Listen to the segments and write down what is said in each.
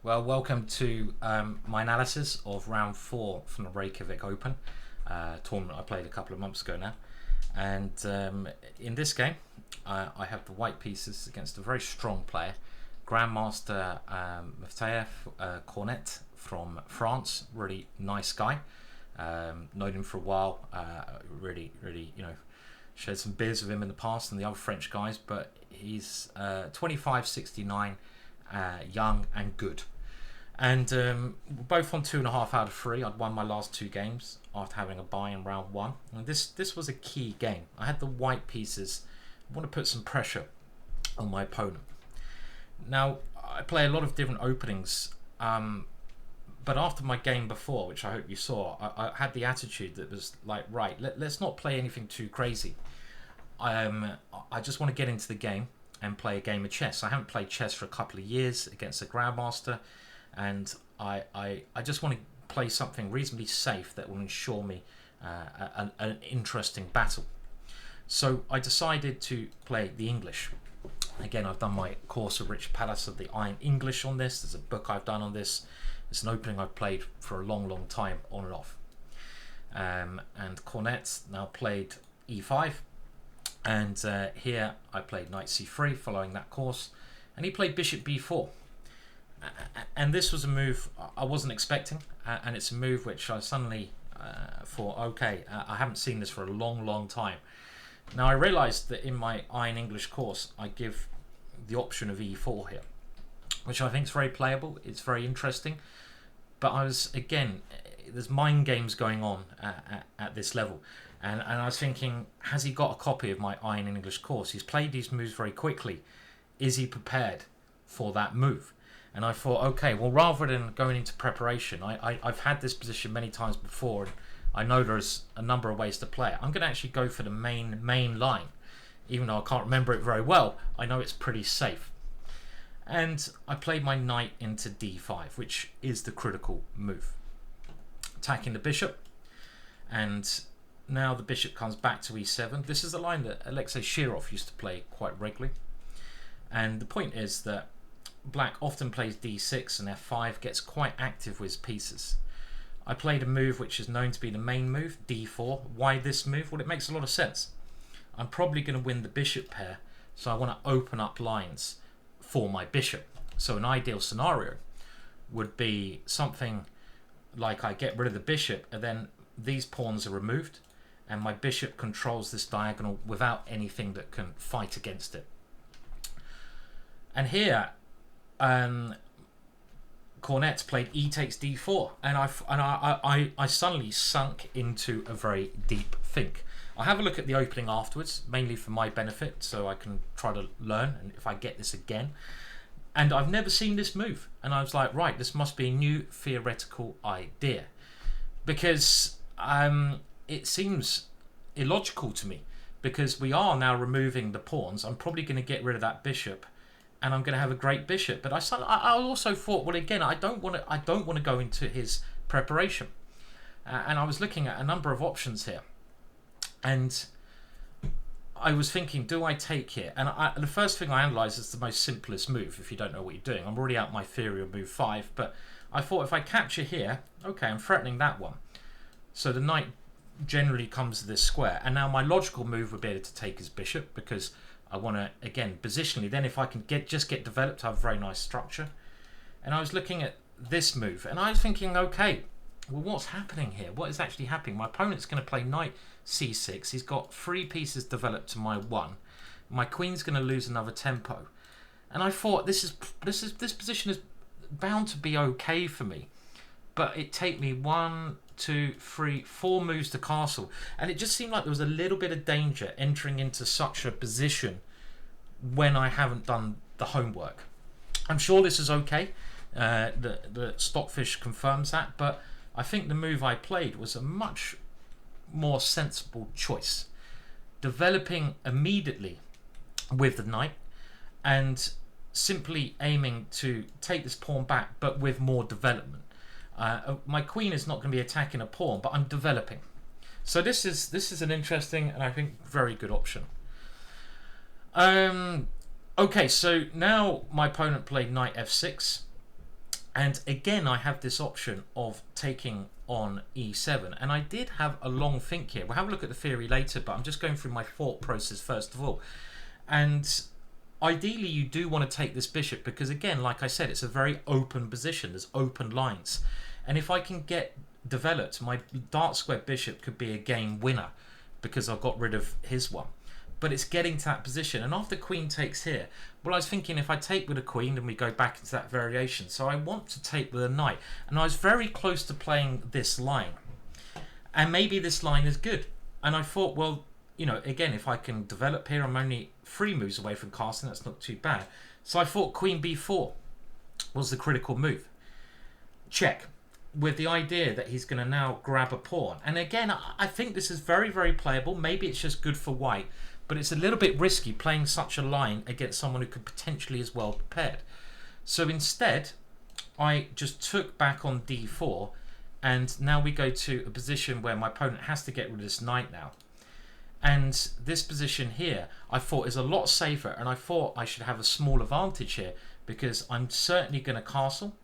Well, welcome to my analysis of round 4 from the Reykjavik Open tournament I played a couple of months ago now. And in this game, I have the white pieces against a very strong player, Grandmaster Matthieu Cornette from France. Really nice guy. Known him for a while. Really, shared some beers with him in the past and the other French guys. But he's 25, 69, young and good. And we're both on 2.5 out of 3. I'd won my last 2 games after having a bye in round 1. And this was a key game. I had the white pieces. I want to put some pressure on my opponent. Now, I play a lot of different openings. But after my game before, which I hope you saw, I had the attitude that was like, right, let's not play anything too crazy. I just want to get into the game and play a game of chess. I haven't played chess for a couple of years against a Grandmaster. And I just want to play something reasonably safe that will ensure me an interesting battle. So I decided to play the English. Again, I've done my course of Rich Palace of the Iron English on this. There's a book I've done on this. It's an opening I've played for a long time on and off. And Cornette now played e5. And here I played knight c3 following that course. And he played bishop b4. And this was a move I wasn't expecting, and it's a move which I suddenly thought, okay, I haven't seen this for a long time. Now I realized that in my Iron English course I give the option of e4 here, which I think is very playable, it's very interesting, but there's mind games going on at this level, and I was thinking, has he got a copy of my Iron English course? He's played these moves very quickly. Is he prepared for that move? And I thought, okay, well, rather than going into preparation, I've had this position many times before, and I know there's a number of ways to play it. I'm going to actually go for the main line. Even though I can't remember it very well, I know it's pretty safe. And I played my knight into d5, which is the critical move. Attacking the bishop, and now the bishop comes back to e7. This is a line that Alexei Shirov used to play quite regularly. And the point is that Black often plays d6 and f5, gets quite active with his pieces. I played a move which is known to be the main move, d4. Why this move? Well, it makes a lot of sense. I'm probably going to win the bishop pair, so I want to open up lines for my bishop. So an ideal scenario would be something like I get rid of the bishop, and then these pawns are removed, and my bishop controls this diagonal without anything that can fight against it. And here, Cornette played e takes d4, and I suddenly sunk into a very deep think. I'll have a look at the opening afterwards, mainly for my benefit, so I can try to learn, and if I get this again. And I've never seen this move, and I was like, right, this must be a new theoretical idea, because it seems illogical to me, because we are now removing the pawns. I'm probably going to get rid of that bishop, and I'm going to have a great bishop. But I also thought, well, again, I don't want to go into his preparation, and I was looking at a number of options here, and I was thinking, do I take here? And the first thing I analysed is the most simplest move. If you don't know what you're doing, I'm already out my theory of move 5, but I thought if I capture here, okay, I'm threatening that one, so the knight generally comes to this square, and now my logical move would be able to take his bishop, because I want to, again, positionally, then if I can just get developed, I have a very nice structure. And I was looking at this move, and I was thinking, okay, well, what's happening here? What is actually happening? My opponent's going to play knight c6. He's got 3 pieces developed to my 1. My queen's going to lose another tempo. And I thought, this position is bound to be okay for me. But it take me 1, 2, 3, 4 moves to castle, and it just seemed like there was a little bit of danger entering into such a position when I haven't done the homework. I'm sure this is okay. The Stockfish confirms that, but I think the move I played was a much more sensible choice. Developing immediately with the knight and simply aiming to take this pawn back, but with more development. My queen is not going to be attacking a pawn, but I'm developing. So this is an interesting and I think very good option. Okay, so now my opponent played knight f6, And again, I have this option of taking on e7. And I did have a long think here. We'll have a look at the theory later, but I'm just going through my thought process first of all. And ideally, you do want to take this bishop because, again, like I said, it's a very open position. There's open lines. And if I can get developed, my dark square bishop could be a game winner because I've got rid of his one. But it's getting to that position. And after queen takes here, well, I was thinking if I take with a queen, then we go back into that variation. So I want to take with a knight. And I was very close to playing this line. And maybe this line is good. And I thought, well, you know, again, if I can develop here, I'm only 3 moves away from casting. That's not too bad. So I thought queen b4 was the critical move. Check. With the idea that he's going to now grab a pawn. And again, I think this is very, very playable. Maybe it's just good for white. But it's a little bit risky playing such a line against someone who could potentially as well prepared. So instead, I just took back on d4. And now we go to a position where my opponent has to get rid of this knight now. And this position here, I thought is a lot safer. And I thought I should have a small advantage here because I'm certainly going to castle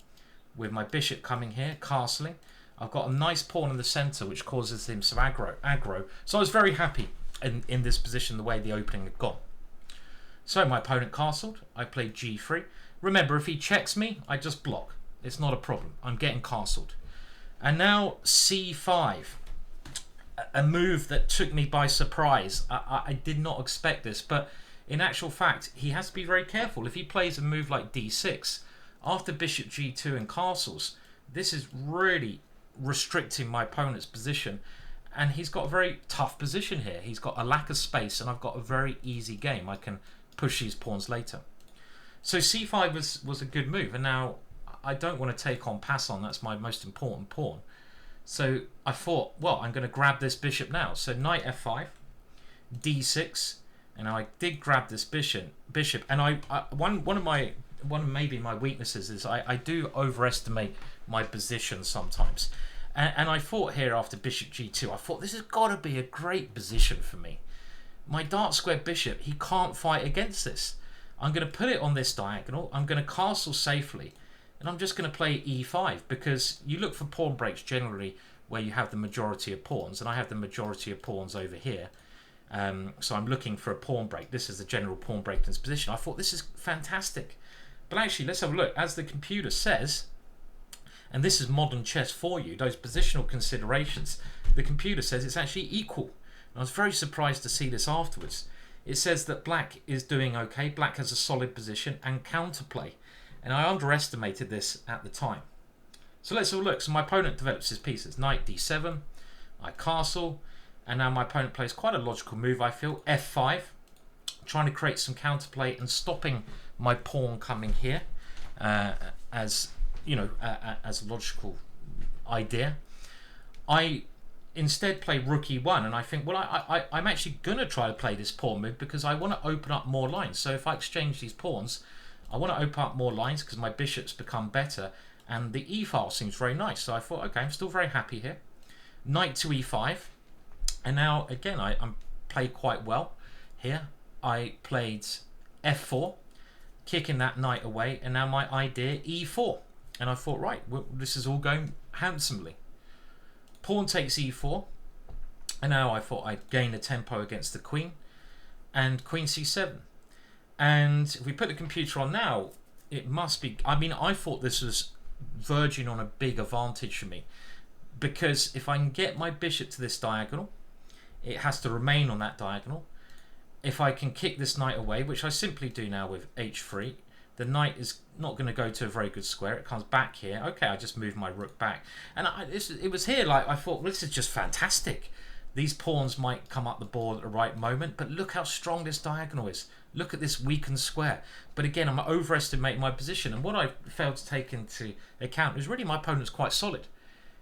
with my bishop coming here, castling. I've got a nice pawn in the center, which causes him some aggro. So I was very happy in this position, the way the opening had gone. So my opponent castled. I played g3. Remember, if he checks me, I just block. It's not a problem. I'm getting castled. And now c5. A move that took me by surprise. I did not expect this, but in actual fact, he has to be very careful. If he plays a move like d6, after bishop g2 and castles, this is really restricting my opponent's position. And he's got a very tough position here. He's got a lack of space, and I've got a very easy game. I can push these pawns later. So c5 was a good move. And now I don't want to take on pass on. That's my most important pawn. So I thought, well, I'm going to grab this bishop now. So knight f5, d6, and I did grab this bishop. And one of maybe my weaknesses is I do overestimate my position sometimes. And I thought here after bishop g2, I thought this has got to be a great position for me. My dark square bishop, he can't fight against this. I'm going to put it on this diagonal. I'm going to castle safely. And I'm just going to play e5 because you look for pawn breaks generally where you have the majority of pawns. And I have the majority of pawns over here. So I'm looking for a pawn break. This is the general pawn break in this position. I thought this is fantastic. But actually, let's have a look. As the computer says, and this is modern chess for you, those positional considerations, the computer says it's actually equal. And I was very surprised to see this afterwards. It says that black is doing okay. Black has a solid position and counterplay. And I underestimated this at the time. So let's have a look. So my opponent develops his pieces. Knight d7. I castle. And now my opponent plays quite a logical move, I feel. f5. Trying to create some counterplay and stopping my pawn coming here as you know, as a logical idea. I instead play rook e1, and I think, well, I'm actually going to try to play this pawn move because I want to open up more lines. So if I exchange these pawns, I want to open up more lines because my bishops become better, and the e-file seems very nice. So I thought, okay, I'm still very happy here. Knight to e5, and now again I'm played quite well here. I played f4, kicking that knight away, and now my idea e4. And I thought, right, well, this is all going handsomely. Pawn takes e4, and now I thought I'd gain a tempo against the queen, and queen c7. And if we put the computer on now, it must be, I mean, I thought this was verging on a big advantage for me, because if I can get my bishop to this diagonal, it has to remain on that diagonal. If I can kick this knight away, which I simply do now with h3, the knight is not going to go to a very good square. It comes back here. Okay, I just moved my rook back. And it was here, like, I thought, well, this is just fantastic. These pawns might come up the board at the right moment, but look how strong this diagonal is. Look at this weakened square. But again, I'm overestimating my position. And what I failed to take into account is really my opponent's quite solid.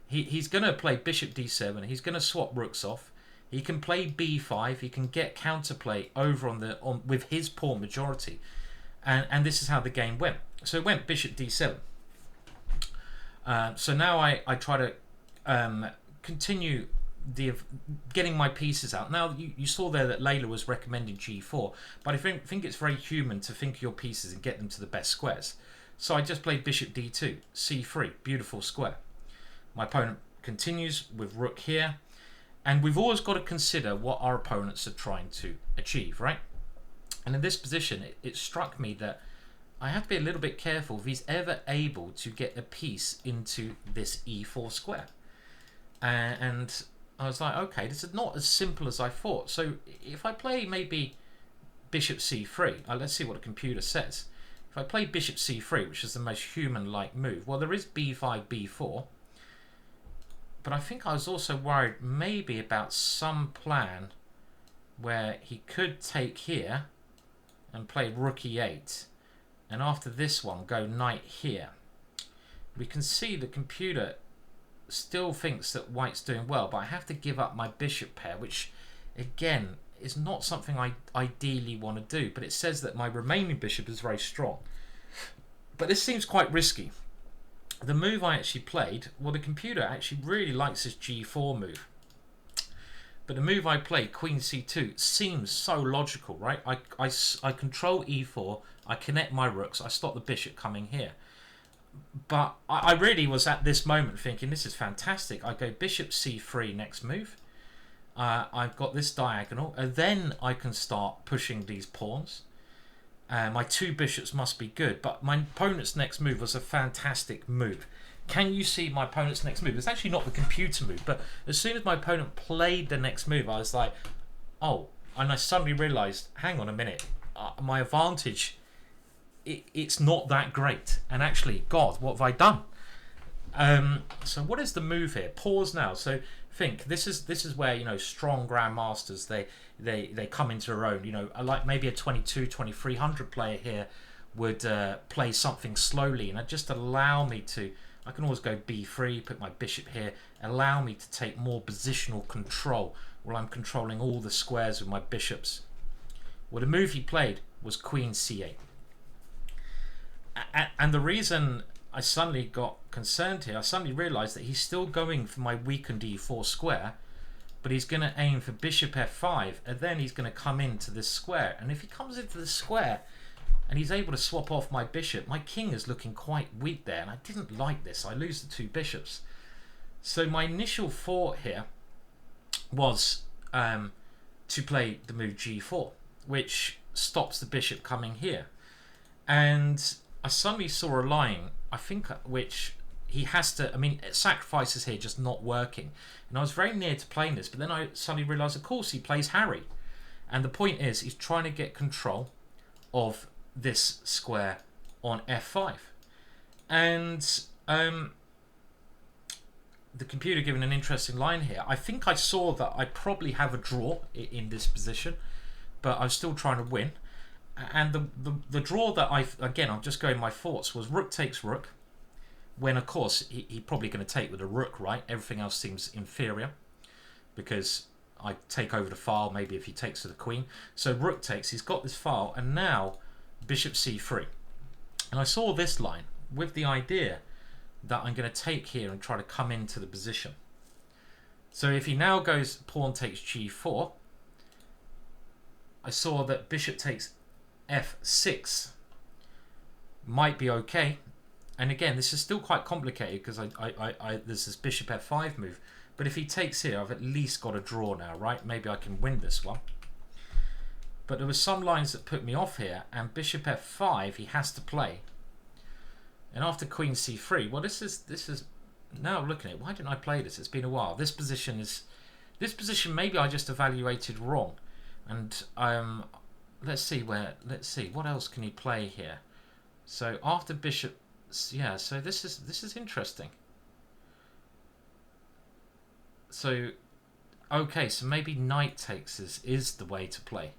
He's going to play bishop d7. He's going to swap rooks off. He can play b5. He can get counterplay over with his pawn majority. And this is how the game went. So it went bishop d7. So now I try to continue getting my pieces out. Now you saw there that Layla was recommending g4, but I think it's very human to think of your pieces and get them to the best squares. So I just played bishop d2, c3, beautiful square. My opponent continues with rook here, and we've always got to consider what our opponents are trying to achieve, right? And in this position, it struck me that I have to be a little bit careful if he's ever able to get a piece into this e4 square. And I was like, okay, this is not as simple as I thought. So if I play maybe bishop c3, let's see what the computer says. If I play bishop c3, which is the most human-like move, well, there is b5, b4. But I think I was also worried maybe about some plan where he could take here and play rook e8. And after this one, go knight here. We can see the computer still thinks that white's doing well, but I have to give up my bishop pair, which, again, is not something I ideally want to do. But it says that my remaining bishop is very strong. But this seems quite risky. The move I actually played, well, the computer actually really likes this g4 move. But the move I played, queen c2, seems so logical, right? I control e4, I connect my rooks, I stop the bishop coming here. But I really was at this moment thinking, this is fantastic. I go bishop c3 next move. I've got this diagonal, and then I can start pushing these pawns. My two bishops must be good, but my opponent's next move was a fantastic move. Can you see my opponent's next move? It's actually not the computer move, but as soon as my opponent played the next move, I was like, oh, and I suddenly realized, hang on a minute, my advantage, it's not that great. And actually, God, what have I done? So what is the move here? Pause now. So think, this is where, you know, strong grandmasters, they come into their own. You know, like maybe a 2300 player here would play something slowly and just allow me to, I can always go b3, put my bishop here, allow me to take more positional control while I'm controlling all the squares with my bishops. Well, the move he played was queen c8. And the reason I suddenly got concerned here, I suddenly realized that he's still going for my weakened e4 square, but he's going to aim for bishop f5, and then he's going to come into this square. And if he comes into the square and he's able to swap off my bishop, my king is looking quite weak there, and I didn't like this. I lose the two bishops. So my initial thought here was to play the move g4, which stops the bishop coming here. And I suddenly saw a line, I think, which he has to, I mean, sacrifices here just not working. And I was very near to playing this, but then I suddenly realised, of course, he plays Harry. And the point is, he's trying to get control of this square on f5. And the computer giving an interesting line here. I think I saw that I probably have a draw in this position, but I'm still trying to win. And the draw that I'm just going my thoughts, was rook takes rook, when of course he's probably going to take with a rook, right? Everything else seems inferior because I take over the file, maybe if he takes with the queen. So rook takes, he's got this file, and now bishop c3. And I saw this line with the idea that I'm going to take here and try to come into the position. So if he now goes pawn takes g4, I saw that bishop takes f6 might be okay. And again, this is still quite complicated because there's this bishop f5 move. But if he takes here, I've at least got a draw now, right? Maybe I can win this one. But there were some lines that put me off here, and bishop f5 he has to play. And after queen c3, well, this is now looking at it. Why didn't I play this? It's been a while. This position maybe I just evaluated wrong. And let's see what else can he play here. So after bishop, yeah, so this is interesting. So okay, so maybe knight takes is the way to play.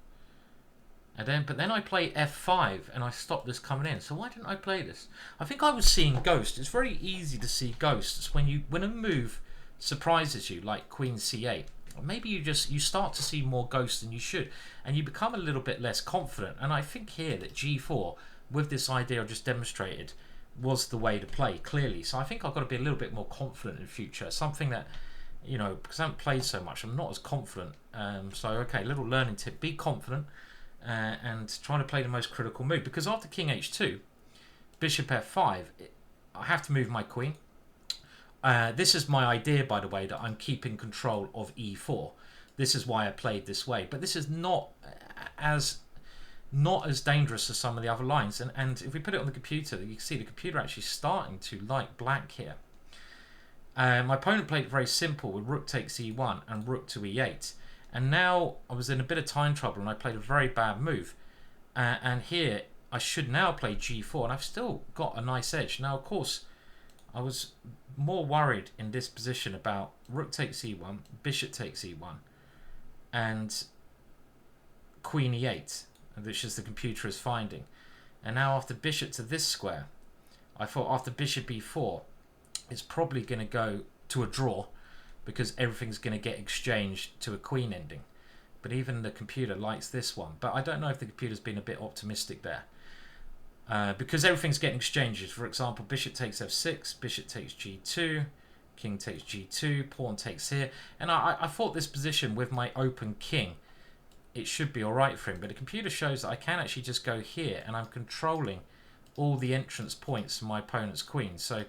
And but then I play f5 and I stop this coming in. So why didn't I play this? I think I was seeing ghosts. It's very easy to see ghosts when a move surprises you, like queen c8. Maybe you start to see more ghosts than you should, and you become a little bit less confident. And I think here that g4, with this idea I just demonstrated, was the way to play, clearly. So I think I've got to be a little bit more confident in the future. Something that, you know, because I haven't played so much, I'm not as confident. So okay, little learning tip: be confident and trying to play the most critical move. Because after king h2, bishop f5, I have to move my queen. This is my idea, by the way, that I'm keeping control of e4. This is why I played this way. But this is not as dangerous as some of the other lines. And if we put it on the computer, you can see the computer actually starting to like black here. My opponent played it very simple with rook takes e1 and rook to e8. And now I was in a bit of time trouble and I played a very bad move. And here I should now play g4, and I've still got a nice edge. Now, of course, I was more worried in this position about rook takes e1, bishop takes e1, and queen e8, which is the computer is finding. And now after bishop to this square, I thought after bishop e4, it's probably going to go to a draw because everything's going to get exchanged to a queen ending. But even the computer likes this one. But I don't know if the computer's been a bit optimistic there. Because everything's getting exchanged. For example, bishop takes f6, bishop takes g2, king takes g2, pawn takes here. And I thought this position with my open king, it should be alright for him. But the computer shows that I can actually just go here, and I'm controlling all the entrance points for my opponent's queen. So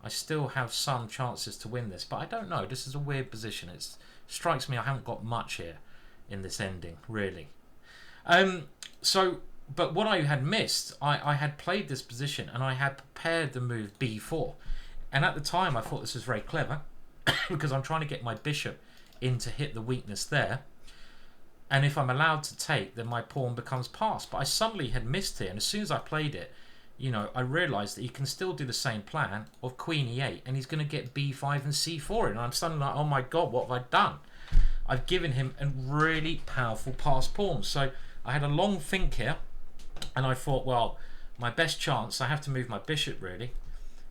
I still have some chances to win this. But I don't know. This is a weird position. It strikes me I haven't got much here in this ending, really. But what I had missed, I had played this position and I had prepared the move b4. And at the time I thought this was very clever because I'm trying to get my bishop in to hit the weakness there. And if I'm allowed to take, then my pawn becomes passed. But I suddenly had missed here, and as soon as I played it, you know, I realised that he can still do the same plan of queen e8, and he's going to get b5 and c4 in. And I'm suddenly like, oh my god, what have I done? I've given him a really powerful passed pawn. So I had a long think here, and I thought, well, my best chance, I have to move my bishop really,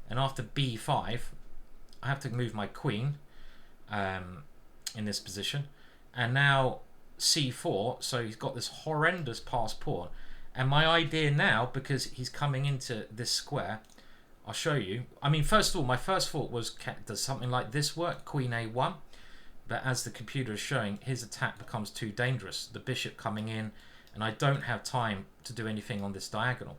and after b5 I have to move my queen in this position, and now c4, so he's got this horrendous passed pawn. And my idea now, because he's coming into this square, I'll show you. I mean, first of all, my first thought was, does something like this work, queen a1? But as the computer is showing, his attack becomes too dangerous. The bishop coming in, and I don't have time to do anything on this diagonal.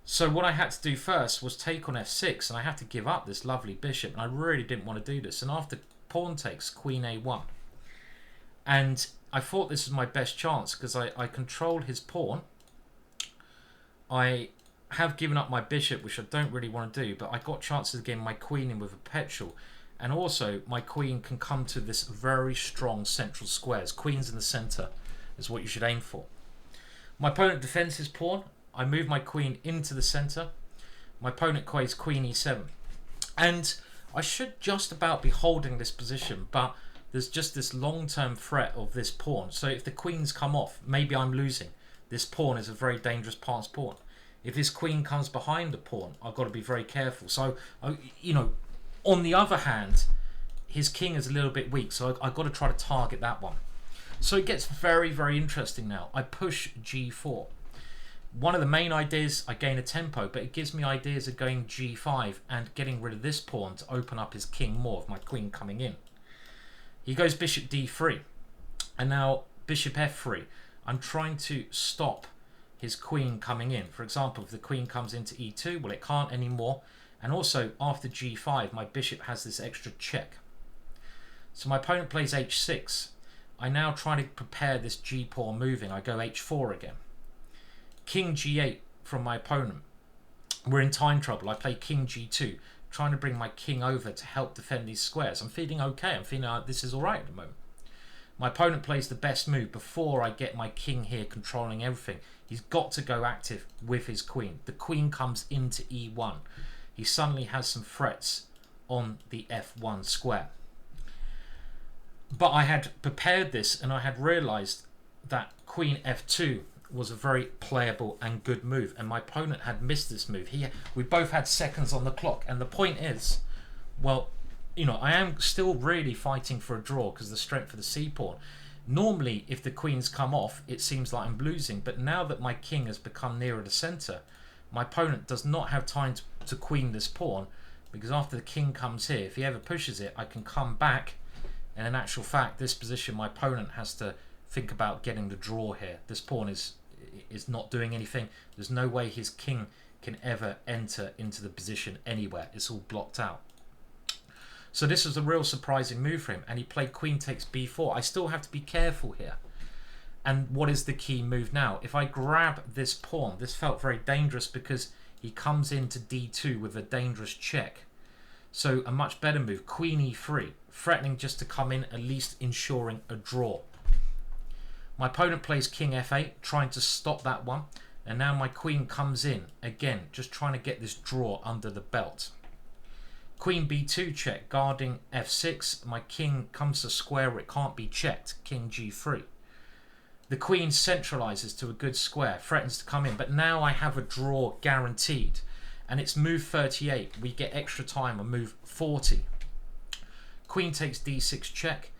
So what I had to do first was take on f6, and I had to give up this lovely bishop, and I really didn't want to do this. And after pawn takes, queen a1. And I thought this was my best chance because I control his pawn. I have given up my bishop, which I don't really want to do, but I got chances of getting my queen in with a perpetual. And also, my queen can come to this very strong central squares. Queens in the center is what you should aim for. My opponent defends his pawn. I move my queen into the center. My opponent plays queen e7. And I should just about be holding this position, but there's just this long-term threat of this pawn. So if the queens come off, maybe I'm losing. This pawn is a very dangerous passed pawn. If his queen comes behind the pawn, I've got to be very careful. So, you know, on the other hand, his king is a little bit weak, so I've got to try to target that one. So it gets very, very interesting now. I push g4. One of the main ideas, I gain a tempo, but it gives me ideas of going g5 and getting rid of this pawn to open up his king more, with my queen coming in. He goes bishop d3, and now bishop f3. I'm trying to stop his queen coming in. For example, if the queen comes into e2, well, it can't anymore. And also, after g5, my bishop has this extra check. So my opponent plays h6. I now try to prepare this g-pawn moving. I go h4 again. King g8 from my opponent. We're in time trouble. I play king g2, trying to bring my king over to help defend these squares. I'm feeling okay. I'm feeling like this is all right at the moment. My opponent plays the best move before I get my king here controlling everything. He's got to go active with his queen. The queen comes into e1. He suddenly has some threats on the f1 square. But I had prepared this, and I had realized that queen f2 was a very playable and good move, and my opponent had missed this move. We both had seconds on the clock, and the point is, well, you know, I am still really fighting for a draw because of the strength of the c-pawn. Normally, if the queens come off, it seems like I'm losing, but now that my king has become nearer the center, my opponent does not have time to queen this pawn, because after the king comes here, if he ever pushes it, I can come back, and in actual fact, this position, my opponent has to think about getting the draw here. This pawn is not doing anything. There's no way his king can ever enter into the position anywhere. It's all blocked out. So this was a real surprising move for him, and he played queen takes b4. I still have to be careful here. And what is the key move now? If I grab this pawn, this felt very dangerous because he comes into d2 with a dangerous check. So a much better move, queen e3, threatening just to come in, at least ensuring a draw. My opponent plays king f8, trying to stop that one. And now my queen comes in, again, just trying to get this draw under the belt. Queen b2 check, guarding f6. My king comes to square where it can't be checked, king g3. The queen centralizes to a good square, threatens to come in, but now I have a draw guaranteed. And it's move 38. We get extra time on move 40. Queen takes d6 check,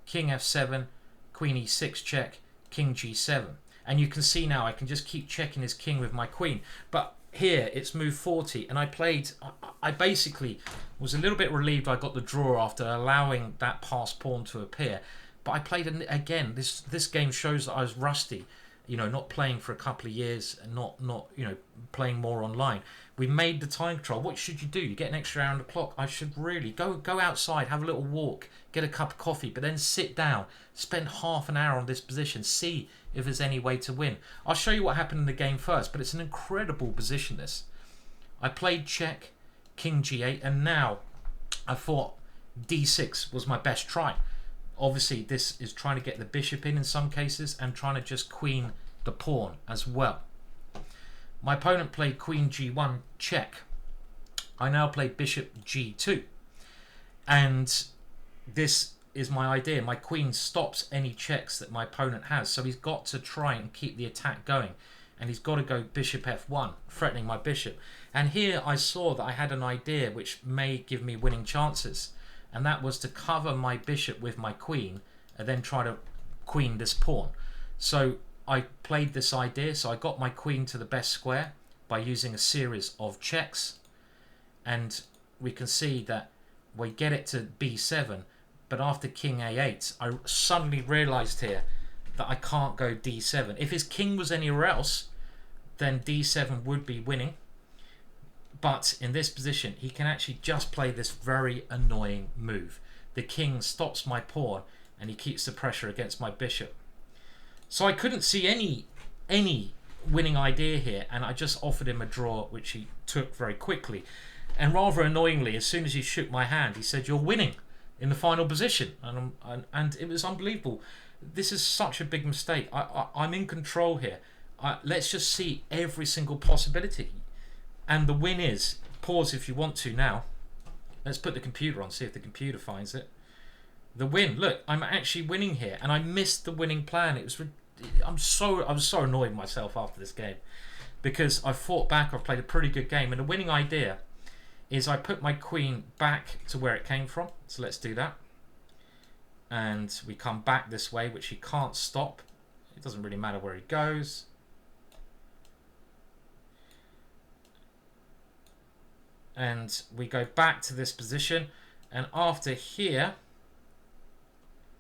king f7, queen e6 check, king g7. And you can see now I can just keep checking his king with my queen. But here it's move 40, and I basically was a little bit relieved I got the draw after allowing that passed pawn to appear. But I played again. This game shows that I was rusty, you know, not playing for a couple of years and not you know, playing more online. We made the time control. What should you do? You get an extra hour on the clock. I should really go outside, have a little walk, get a cup of coffee, but then sit down, spend half an hour on this position, see if there's any way to win. I'll show you what happened in the game first, but it's an incredible position, this. I played check, king g8, and now I thought d6 was my best try. Obviously, this is trying to get the bishop in some cases and trying to just queen the pawn as well. My opponent played queen g1 check. I now play bishop g2. And this is my idea. My queen stops any checks that my opponent has. So he's got to try and keep the attack going. And he's got to go bishop f1, threatening my bishop. And here I saw that I had an idea which may give me winning chances. And that was to cover my bishop with my queen and then try to queen this pawn. So I played this idea. So I got my queen to the best square by using a series of checks. And we can see that we get it to b7. But after king a8, I suddenly realized here that I can't go d7. If his king was anywhere else, then d7 would be winning. But in this position, he can actually just play this very annoying move. The king stops my pawn and he keeps the pressure against my bishop. So I couldn't see any winning idea here, and I just offered him a draw, which he took very quickly. And rather annoyingly, as soon as he shook my hand, he said, "You're winning in the final position." And it was unbelievable. This is such a big mistake. I'm in control here. Let's just see every single possibility. And the win is, pause if you want to now. Let's put the computer on, see if the computer finds it. The win, look, I'm actually winning here, and I missed the winning plan. I was so annoyed with myself after this game because I fought back. I've played a pretty good game, and the winning idea is I put my queen back to where it came from. So let's do that. And we come back this way, which he can't stop. It doesn't really matter where he goes. And we go back to this position, and after here,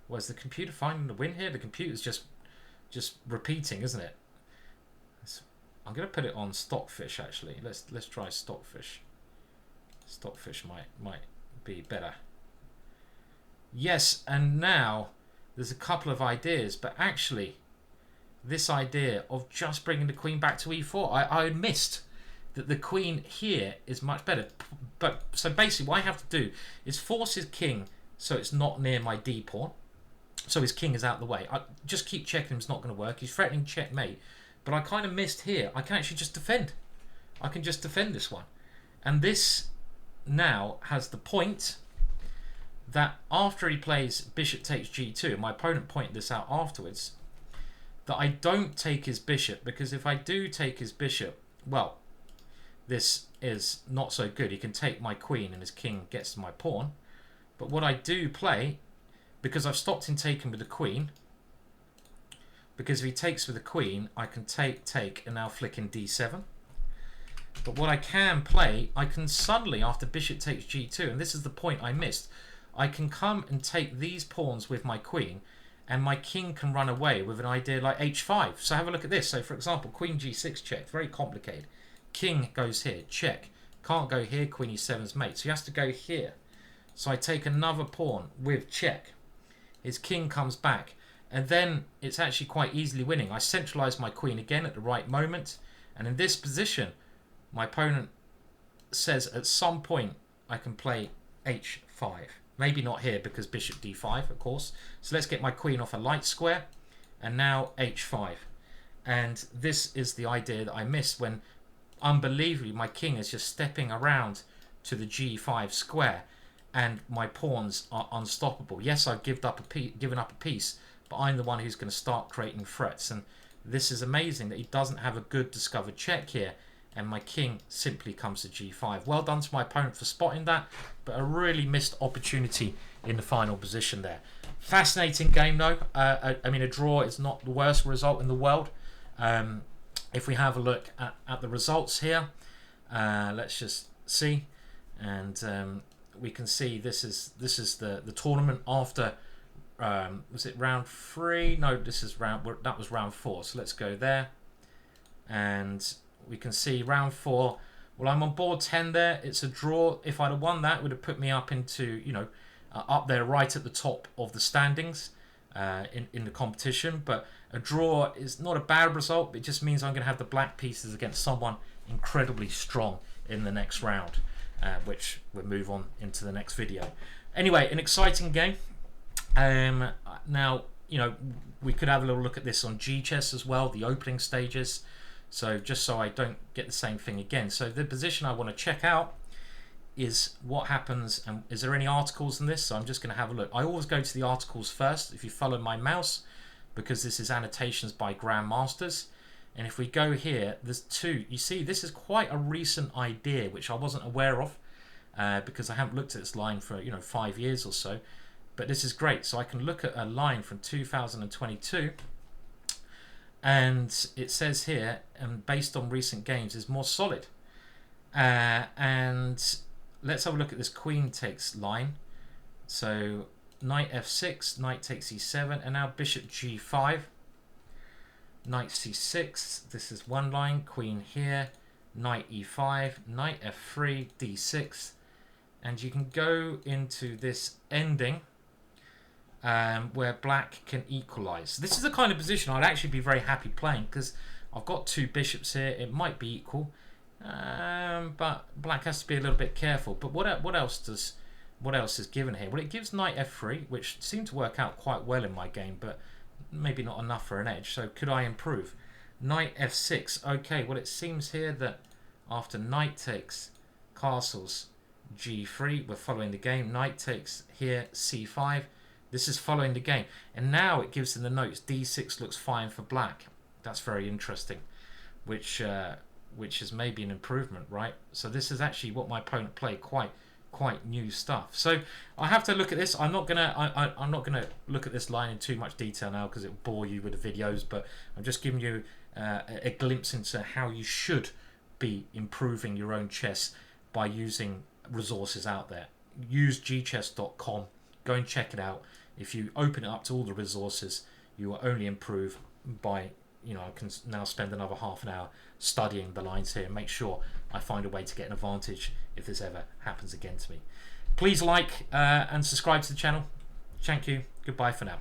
was the computer finding the win here? The computer's just repeating, isn't it? I'm going to put it on Stockfish actually. Let's try Stockfish. Stockfish might be better. Yes, and now there's a couple of ideas, but actually this idea of just bringing the queen back to e4, I missed that the queen here is much better. But so basically what I have to do is force his king so it's not near my d pawn. So his king is out of the way. I just keep checking him, it's not going to work. He's threatening checkmate. But I kind of missed here. I can actually just defend. I can just defend this one. And this now has the point that after he plays bishop takes g2, and my opponent pointed this out afterwards, that I don't take his bishop, because if I do take his bishop, well, this is not so good. He can take my queen and his king gets to my pawn. But what I do play, because I've stopped him taking with the queen, because if he takes with the queen, I can take, and now flick in d7. But what I can play, I can suddenly, after bishop takes g2, and this is the point I missed, I can come and take these pawns with my queen, and my king can run away with an idea like h5. So have a look at this. So for example, queen g6 check, very complicated. king goes here, check. Can't go here, queen e7's mate. So he has to go here. So I take another pawn with check. His king comes back. And then it's actually quite easily winning. I centralise my queen again at the right moment. And in this position, my opponent says at some point I can play h5. Maybe not here because bishop d5, of course. So let's get my queen off a light square. And now h5. And this is the idea that I missed when, unbelievably, my king is just stepping around to the g5 square. And my pawns are unstoppable. Yes, I've given up a piece, but I'm the one who's going to start creating threats. And this is amazing that he doesn't have a good discovered check here. And my king simply comes to g5. Well done to my opponent for spotting that, but a really missed opportunity in the final position there. Fascinating game though. I mean, a draw is not the worst result in the world. If we have a look at the results here, let's just see. And we can see this is the tournament after, was it round 3? No, that was round 4. So let's go there. And we can see round 4. Well, I'm on board 10 there. It's a draw. If I'd have won that, it would have put me up into, you know, up there right at the top of the standings in the competition. But a draw is not a bad result. It just means I'm going to have the black pieces against someone incredibly strong in the next round, which we'll move on into the next video. Anyway, an exciting game. Now, you know, we could have a little look at this on G-chess as well, the opening stages. So just so I don't get the same thing again. So the position I want to check out is what happens, and is there any articles in this? So I'm just going to have a look. I always go to the articles first if you follow my mouse, because this is annotations by Grandmasters. And if we go here, there's 2. You see, this is quite a recent idea, which I wasn't aware of, because I haven't looked at this line for, you know, 5 years or so. But this is great. So I can look at a line from 2022. And it says here, and based on recent games, is more solid. And let's have a look at this queen takes line. So knight f6, knight takes e7, and now bishop g5, knight c6. This is one line, queen here, knight e5, knight f3, d6. And you can go into this ending where black can equalize. This is the kind of position I'd actually be very happy playing, because I've got 2 bishops here. It might be equal, but black has to be a little bit careful. But what else is given here? Well, it gives knight f3, which seemed to work out quite well in my game, but maybe not enough for an edge. So could I improve? Knight f6. Okay, well, it seems here that after knight takes castles g3, we're following the game. Knight takes here c5. This is following the game. And now it gives in the notes d6 looks fine for black. That's very interesting, which is maybe an improvement, right? So this is actually what my opponent played, quite new stuff. So I have to look at this. I'm not gonna look at this line in too much detail now, because it will bore you with the videos, but I'm just giving you a glimpse into how you should be improving your own chess by using resources out there. Use gchess.com. Go and check it out. If you open it up to all the resources, you will only improve by, you know, I can now spend another half an hour studying the lines here and make sure I find a way to get an advantage if this ever happens again to me. Please like and subscribe to the channel. Thank you. Goodbye for now.